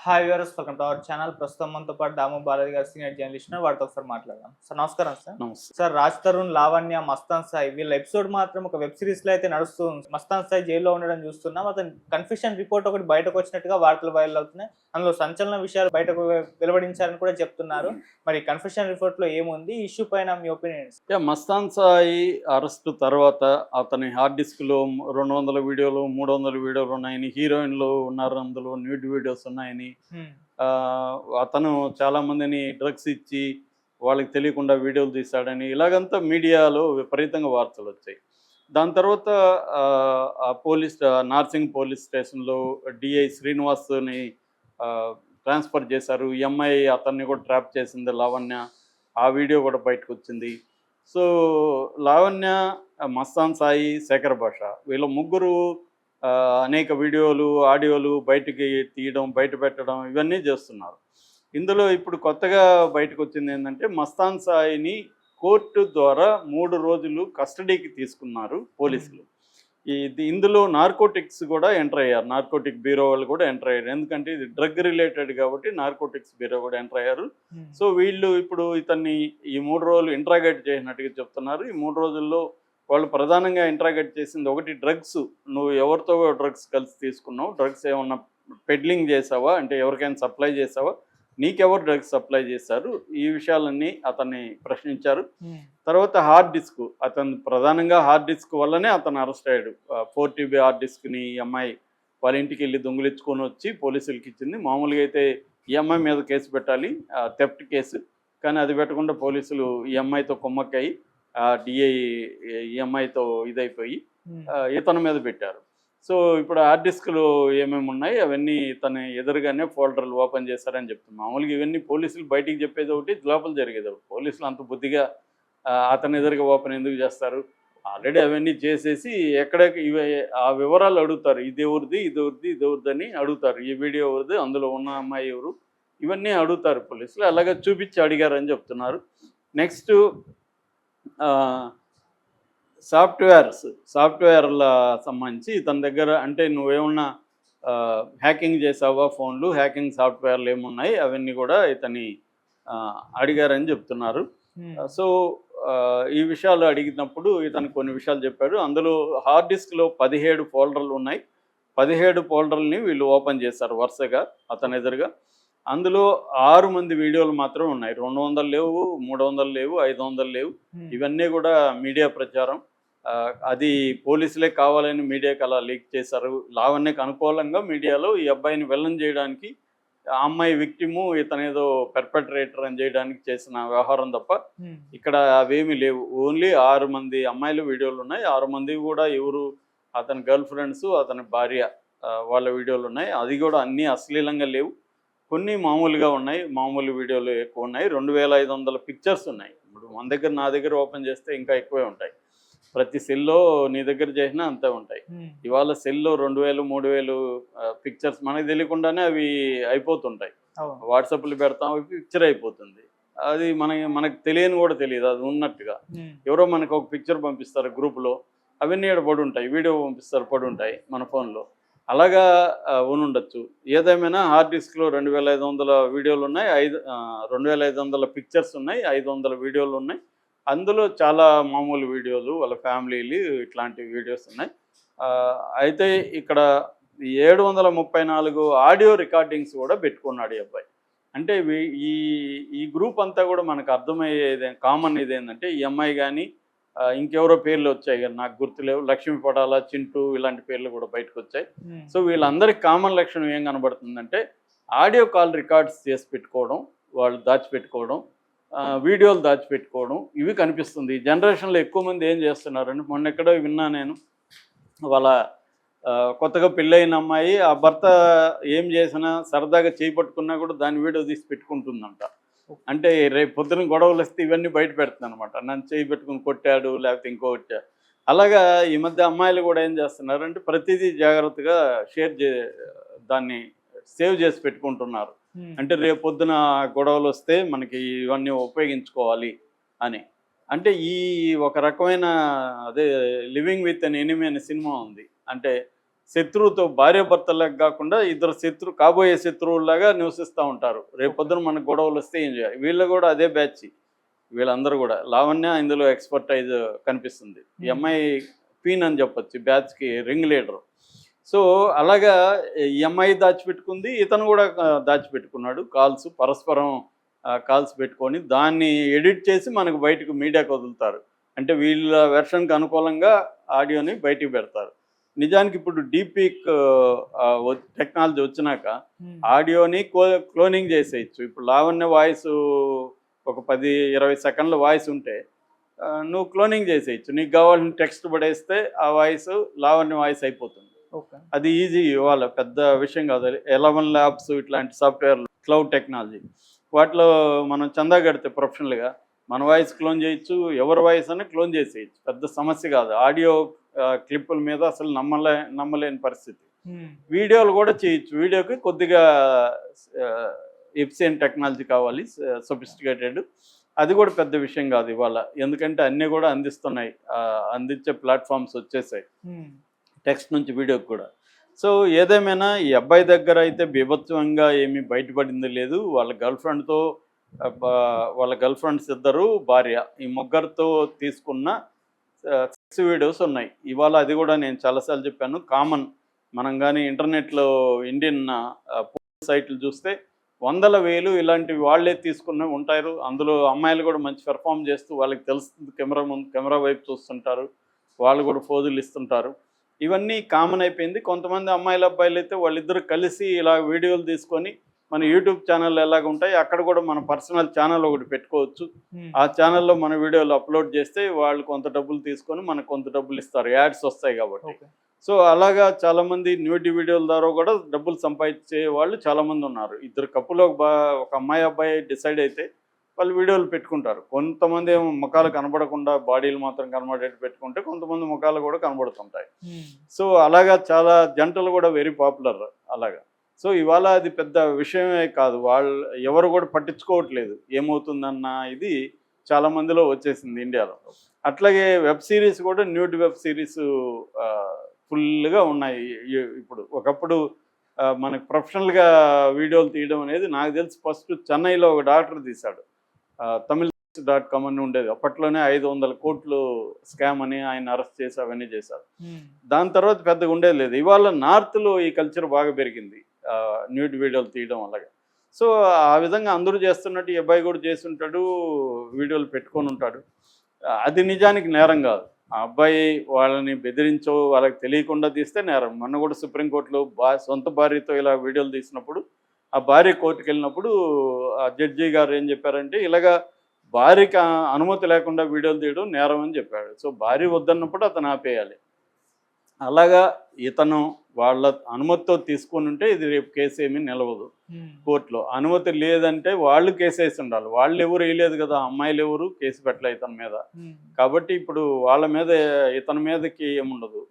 Hi viewers, welcome to our channel. ప్రస్తుతం మనతో పాటు దాము బాలాజీ గారు సీనియర్ జర్నలిస్ట్ ఉన్నారు. వారితో ఒకసారి మాట్లాడదాం. సార్ నమస్కారం సార్. నమస్తే. సార్ రాజ్ తరుణ్, లావణ్య, మస్తాన్ సాయి వీళ్ళ ఎపిసోడ్ మాత్రం ఒక వెబ్ సిరీస్ లో అయితే నడుస్తూ ఉంది. మస్తాన్ సాయి జైల్లో ఉండడం చూస్తున్నాం. అతని కన్ఫ్యూషన్ రిపోర్ట్ ఒకటి బయటకు వచ్చినట్టుగా వార్తలు వైరల్ అవుతున్నాయి. అందులో సంచలన విషయాలు బయటకు వెలువడించారని కూడా చెప్తున్నారు. మరి కన్ఫ్యూషన్ రిపోర్ట్ లో ఏముంది? ఈ ఇష్యూ పైన మీ ఒపీనియన్స్? మస్తాన్ సాయి అరెస్ట్ తర్వాత అతని హార్డ్ డిస్క్లో 200 వీడియోలు 300 వీడియోలు ఉన్నాయని, హీరోయిన్లు ఉన్నారు, అందులో న్యూడ్ వీడియోస్ ఉన్నాయని, అతను చాలామందిని డ్రగ్స్ ఇచ్చి వాళ్ళకి తెలియకుండా వీడియోలు తీశాడని ఇలాగంతా మీడియాలో విపరీతంగా వార్తలు వచ్చాయి. దాని తర్వాత నార్సింగ్ పోలీస్ స్టేషన్లో డిఐ శ్రీనివాస్ని ట్రాన్స్ఫర్ చేశారు. ఈ అమ్మాయి అతన్ని కూడా ట్రాప్ చేసింది, లావణ్య. ఆ వీడియో కూడా బయటకు వచ్చింది. సో లావణ్య, మస్తాన్ సాయి, శేఖర్ భాష వీళ్ళ ముగ్గురు అనేక వీడియోలు, ఆడియోలు బయటికి తీయడం, బయట పెట్టడం ఇవన్నీ చేస్తున్నారు. ఇందులో ఇప్పుడు కొత్తగా బయటకు వచ్చింది ఏంటంటే, మస్తాన్ సాయిని కోర్టు ద్వారా 3 రోజులు కస్టడీకి తీసుకున్నారు పోలీసులు. ఇందులో నార్కోటిక్స్ కూడా ఎంటర్ అయ్యారు. నార్కోటిక్ బ్యూరో వాళ్ళు కూడా ఎంటర్ అయ్యారు. ఎందుకంటే ఇది డ్రగ్ రిలేటెడ్ కాబట్టి నార్కోటిక్స్ బ్యూరో కూడా ఎంటర్ అయ్యారు. సో వీళ్ళు ఇప్పుడు ఇతన్ని ఈ 3 రోజులు ఇంట్రాగేట్ చేసినట్టుగా చెప్తున్నారు. ఈ 3 రోజుల్లో వాళ్ళు ప్రధానంగా ఇంట్రాగేట్ చేసింది ఒకటి, డ్రగ్స్. నువ్వు ఎవరితో డ్రగ్స్ కలిసి తీసుకున్నావు, డ్రగ్స్ ఏమన్నా పెడ్లింగ్ చేసావా, అంటే ఎవరికైనా సప్లై చేసావా, నీకెవరు డ్రగ్స్ సప్లై చేశారు, ఈ విషయాలన్నీ అతన్ని ప్రశ్నించారు. తర్వాత హార్డ్ డిస్క్, అతను ప్రధానంగా హార్డ్ డిస్క్ వల్లనే అతను అరెస్ట్ అయ్యాడు. 4 TB హార్డ్ డిస్క్ని ఈ అమ్మాయి వాళ్ళ ఇంటికి వెళ్ళి దొంగిలించుకొని వచ్చి పోలీసులకి ఇచ్చింది. మామూలుగా అయితే ఈ అమ్మాయి మీద కేసు పెట్టాలి, థెఫ్ట్ కేసు. కానీ అది పెట్టకుండా పోలీసులు ఈ అమ్మాయితో కుమ్మక్కయి డిఐ ఈ అమ్మాయితో ఇదైపోయి ఇతని మీద పెట్టారు. సో ఇప్పుడు హార్డ్ డిస్క్లు ఏమేమి ఉన్నాయి అవన్నీ తన ఎదురుగానే ఫోల్డర్లు ఓపెన్ చేశారని చెప్తున్నాం. మామూలుగా ఇవన్నీ పోలీసులు బయటికి చెప్పేది ఒకటి, లోపల జరిగేది ఒకటి. పోలీసులు అంత బుద్ధిగా అతని ఎదురుగా ఓపెన్ ఎందుకు చేస్తారు? ఆల్రెడీ అవన్నీ చేసేసి ఎక్కడ ఆ వివరాలు అడుగుతారు. ఇది ఎవరిది, ఇది ఎవరిది, ఇది ఎవరిదని అడుగుతారు. ఈ వీడియో ఎవరిది, అందులో ఉన్న అమ్మాయి ఎవరు, ఇవన్నీ అడుగుతారు పోలీసులు. అలాగే చూపించి అడిగారని చెప్తున్నారు. నెక్స్ట్ సాఫ్ట్వేర్ల సంబంధించి ఇతని దగ్గర, అంటే నువ్వేమన్నా హ్యాకింగ్ చేసావా, ఫోన్లు హ్యాకింగ్ సాఫ్ట్వేర్లు ఏమున్నాయి అవన్నీ కూడా ఇతన్ని అడిగారని చెప్తున్నారు. సో ఈ విషయాలు అడిగినప్పుడు ఇతను కొన్ని విషయాలు చెప్పాడు. అందులో హార్డ్ డిస్క్లో 17 ఫోల్డర్లు ఉన్నాయి. 17 ఫోల్డర్లని వీళ్ళు ఓపెన్ చేశారు వరుసగా అతని ఎదురుగా. అందులో 6 మంది వీడియోలు మాత్రం ఉన్నాయి. 200 లేవు, 300 లేవు, 500 లేవు. ఇవన్నీ కూడా మీడియా ప్రచారం. అది పోలీసులే కావాలని మీడియాకి అలా లీక్ చేశారు. లావణ్యకు అనుకూలంగా మీడియాలో ఈ అబ్బాయిని విలన్ చేయడానికి, ఆ అమ్మాయి విక్టిము, ఇతనేదో పెర్పెట్రేటర్ అని చేయడానికి చేసిన వ్యవహారం తప్ప ఇక్కడ అవేమీ లేవు. ఓన్లీ 6 మంది అమ్మాయిల వీడియోలు ఉన్నాయి. 6 మంది కూడా ఎవరు, అతని గర్ల్ ఫ్రెండ్స్, అతని భార్య, వాళ్ళ వీడియోలు ఉన్నాయి. అది కూడా అన్నీ అశ్లీలంగా లేవు, కొన్ని మామూలుగా ఉన్నాయి. మామూలు వీడియోలు ఎక్కువ ఉన్నాయి. 2500 పిక్చర్స్ ఉన్నాయి. ఇప్పుడు మన దగ్గర, నా దగ్గర ఓపెన్ చేస్తే ఇంకా ఎక్కువే ఉంటాయి. ప్రతి సెల్లో నీ దగ్గర చేసినా అంతే ఉంటాయి. ఇవాళ సెల్లో 2000, 3000 పిక్చర్స్ మనకు తెలియకుండానే అవి అయిపోతుంటాయి. వాట్సాప్లో పెడతాం, అవి పిక్చర్ అయిపోతుంది. అది మనకు తెలియని కూడా తెలియదు అది ఉన్నట్టుగా. ఎవరో మనకు ఒక పిక్చర్ పంపిస్తారు గ్రూప్లో, అవన్నీ ఇక్కడ పడి ఉంటాయి. వీడియో పంపిస్తారు, పడి ఉంటాయి మన ఫోన్లో. అలాగా ఉండొచ్చు. ఏదేమైనా హార్డ్ డిస్క్లో 2500 వీడియోలు ఉన్నాయి, 2500 పిక్చర్స్ ఉన్నాయి, 500 వీడియోలు ఉన్నాయి. అందులో చాలా మామూలు వీడియోలు, వాళ్ళ ఫ్యామిలీలు, ఇట్లాంటి వీడియోస్ ఉన్నాయి. అయితే ఇక్కడ 734 ఆడియో రికార్డింగ్స్ కూడా పెట్టుకున్నాడు ఈ అబ్బాయి. అంటే ఈ గ్రూప్ అంతా కూడా మనకు అర్థమయ్యేది కామన్ ఇదేంటంటే, ఈ అమ్మాయి కానీ ఇంకెవరో పేర్లు వచ్చాయి కానీ నాకు గుర్తులేవు, లక్ష్మీ పడాల, చింటూ, ఇలాంటి పేర్లు కూడా బయటకు వచ్చాయి. సో వీళ్ళందరికీ కామన్ లక్షణం ఏం కనబడుతుందంటే, ఆడియో కాల్ రికార్డ్స్ చేసి పెట్టుకోవడం, వాళ్ళు దాచిపెట్టుకోవడం, వీడియోలు దాచిపెట్టుకోవడం, ఇవి కనిపిస్తుంది. ఈ జనరేషన్లో ఎక్కువ మంది ఏం చేస్తున్నారంటే, మొన్న ఎక్కడో విన్నా నేను, వాళ్ళ కొత్తగా పెళ్ళైన అమ్మాయి ఆ భర్త ఏం చేసినా సరదాగా చేపట్టుకున్నా కూడా దాని వీడియో తీసి పెట్టుకుంటుందంట. అంటే రేపు పొద్దున గొడవలు వస్తే ఇవన్నీ బయట పెడుతుంది అనమాట. నన్ను చేయి పెట్టుకుని కొట్టాడు, లేకపోతే ఇంకొకటి. అలాగా ఈ మధ్య అమ్మాయిలు కూడా ఏం చేస్తున్నారు అంటే, ప్రతిదీ జాగ్రత్తగా దాన్ని సేవ్ చేసి పెట్టుకుంటున్నారు. అంటే రేపు పొద్దున గొడవలు వస్తే మనకి ఇవన్నీ ఉపయోగించుకోవాలి అని. అంటే ఈ ఒక రకమైన అదే లివింగ్ విత్ ఎన్ ఎనిమీ అనే సినిమా ఉంది. అంటే శత్రువుతో భార్యాభర్తలకు కాకుండా ఇద్దరు కాబోయే శత్రువులాగా నివసిస్తూ ఉంటారు. రేపొద్దున మనకు గొడవలు వస్తే ఏం చేయాలి? వీళ్ళు కూడా అదే బ్యాచ్. వీళ్ళందరూ కూడా లావణ్య ఇందులో ఎక్స్పర్టైజ్ కనిపిస్తుంది. ఈ అమ్మాయి క్వీన్ అని చెప్పొచ్చు, బ్యాచ్కి రింగ్ లీడర్. సో అలాగా ఈ అమ్మాయి దాచిపెట్టుకుంది, ఇతను కూడా దాచిపెట్టుకున్నాడు కాల్స్, పరస్పరం కాల్స్ పెట్టుకొని దాన్ని ఎడిట్ చేసి మనకు బయటకు మీడియాకు వదులుతారు. అంటే వీళ్ళ వెర్షన్కి అనుకూలంగా ఆడియోని బయటికి పెడతారు. నిజానికి ఇప్పుడు డీపీక్ టెక్నాలజీ వచ్చినాక ఆడియోని క్లోనింగ్ చేసేయచ్చు. ఇప్పుడు లావణ్య వాయిస్ ఒక 10-20 సెకండ్ల వాయిస్ ఉంటే నువ్వు క్లోనింగ్ చేసేయచ్చు. నీకు కావాల్సిన టెక్స్ట్ పడేస్తే ఆ వాయిస్ లావణ్య వాయిస్ అయిపోతుంది. అది ఈజీ, ఇవాళ పెద్ద విషయం కాదు. 11 ల్యాబ్స్ ఇట్లాంటి సాఫ్ట్వేర్ క్లౌడ్ టెక్నాలజీ వాటిలో మనం చందా కడితే ప్రొఫెషనల్గా మన వాయిస్ క్లోన్ చేయొచ్చు, ఎవరి వాయిస్ అని క్లోన్ చేసేయచ్చు. పెద్ద సమస్య కాదు. ఆడియో క్లిప్పుల మీద అసలు నమ్మలేని పరిస్థితి. వీడియోలు కూడా చేయొచ్చు. వీడియోకి కొద్దిగా ఎఫిషియెంట్ టెక్నాలజీ కావాలి, సొఫిస్టికేటెడ్. అది కూడా పెద్ద విషయం కాదు ఇవాళ, ఎందుకంటే అన్నీ కూడా అందించే ప్లాట్ఫామ్స్ వచ్చేసాయి టెక్స్ట్ నుంచి వీడియోకి కూడా. సో ఏదేమైనా ఈ అబ్బాయి దగ్గర అయితే బీభత్సంగా ఏమీ బయటపడింది లేదు. వాళ్ళ గర్ల్ ఫ్రెండ్స్ ఇద్దరు, భార్య, ఈ ముగ్గురితో తీసుకున్న సెక్స్ వీడియోస్ ఉన్నాయి ఇవాళ. అది కూడా నేను చాలాసార్లు చెప్పాను, కామన్. మనం కానీ ఇంటర్నెట్లో ఇండియన్ సైట్లు చూస్తే 100,000 ఇలాంటివి వాళ్ళే తీసుకున్నవి ఉంటారు. అందులో అమ్మాయిలు కూడా మంచి పెర్ఫామ్ చేస్తూ వాళ్ళకి తెలుస్తుంది, కెమెరా వైపు చూస్తుంటారు, వాళ్ళు కూడా ఫోజులు ఇస్తుంటారు. ఇవన్నీ కామన్ అయిపోయింది. కొంతమంది అమ్మాయిలు అబ్బాయిలు అయితే వాళ్ళిద్దరు కలిసి ఇలా వీడియోలు తీసుకొని మన యూట్యూబ్ ఛానల్ ఎలాగ ఉంటాయి అక్కడ కూడా మన పర్సనల్ ఛానల్ ఒకటి పెట్టుకోవచ్చు. ఆ ఛానల్లో మన వీడియోలు అప్లోడ్ చేస్తే వాళ్ళు కొంత డబ్బులు తీసుకొని మనకు కొంత డబ్బులు ఇస్తారు, యాడ్స్ వస్తాయి కాబట్టి. సో అలాగా చాలామంది న్యూటీ వీడియోల ద్వారా కూడా డబ్బులు సంపాదించే వాళ్ళు చాలామంది ఉన్నారు. ఇద్దరు కప్పులో ఒక అమ్మాయి అబ్బాయి డిసైడ్ అయితే వాళ్ళు వీడియోలు పెట్టుకుంటారు. కొంతమంది ఏమో ముఖాలు కనబడకుండా బాడీలు మాత్రం కనబడేట్టు పెట్టుకుంటే, కొంతమంది ముఖాలు కూడా కనబడుతుంటాయి. సో అలాగా చాలా జంటలు కూడా వెరీ పాపులర్ అలాగా. సో ఇవాళ అది పెద్ద విషయమే కాదు, ఎవరు కూడా పట్టించుకోవట్లేదు ఏమవుతుందన్న ఇది చాలా మందిలో వచ్చేసింది ఇండియాలో. అట్లాగే వెబ్ సిరీస్ కూడా న్యూడ్ వెబ్ సిరీస్ ఫుల్గా ఉన్నాయి ఇప్పుడు. ఒకప్పుడు మనకు ప్రొఫెషనల్గా వీడియోలు తీయడం అనేది నాకు తెలిసి ఫస్ట్ చెన్నైలో ఒక డాక్టర్ తీశాడు, tamil.com అని ఉండేది. అప్పట్లోనే 500 కోట్లు స్కామ్ అని ఆయన అరెస్ట్ చేసి అవన్నీ చేశారు. దాని తర్వాత పెద్దగా ఉండేది లేదు. ఇవాళ నార్త్లో ఈ కల్చర్ బాగా పెరిగింది న్యూడ్ వీడియోలు తీయడం అలాగా. సో ఆ విధంగా అందరూ చేస్తున్నట్టు ఈ అబ్బాయి కూడా చేసి ఉంటాడు, వీడియోలు పెట్టుకొని ఉంటాడు. అది నిజానికి నేరం కాదు. ఆ అబ్బాయి వాళ్ళని బెదిరించో వాళ్ళకి తెలియకుండా తీస్తే నేరం. మొన్న కూడా సుప్రీంకోర్టులో సొంత భార్యతో ఇలా వీడియోలు తీసినప్పుడు ఆ భార్య కోర్టుకు వెళ్ళినప్పుడు ఆ జడ్జి గారు ఏం చెప్పారంటే, ఇలాగా భార్యకి అనుమతి లేకుండా వీడియోలు తీయడం నేరం అని చెప్పాడు. సో భార్య వద్దన్నప్పుడు అతను ఆపేయాలి. అలాగా ఇతను వాళ్ళ అనుమతితో తీసుకొని ఉంటే ఇది రేపు కేసు ఏమీ నిలవదు కోర్టులో. అనుమతి లేదంటే వాళ్ళు కేసు వేసి ఉండాలి. వాళ్ళు ఎవరు వేయలేదు కదా, అమ్మాయిలు ఎవరు కేసు పెట్టలే ఇతని మీద. కాబట్టి ఇప్పుడు వాళ్ళ మీద ఇతని మీదకి ఏముండదు.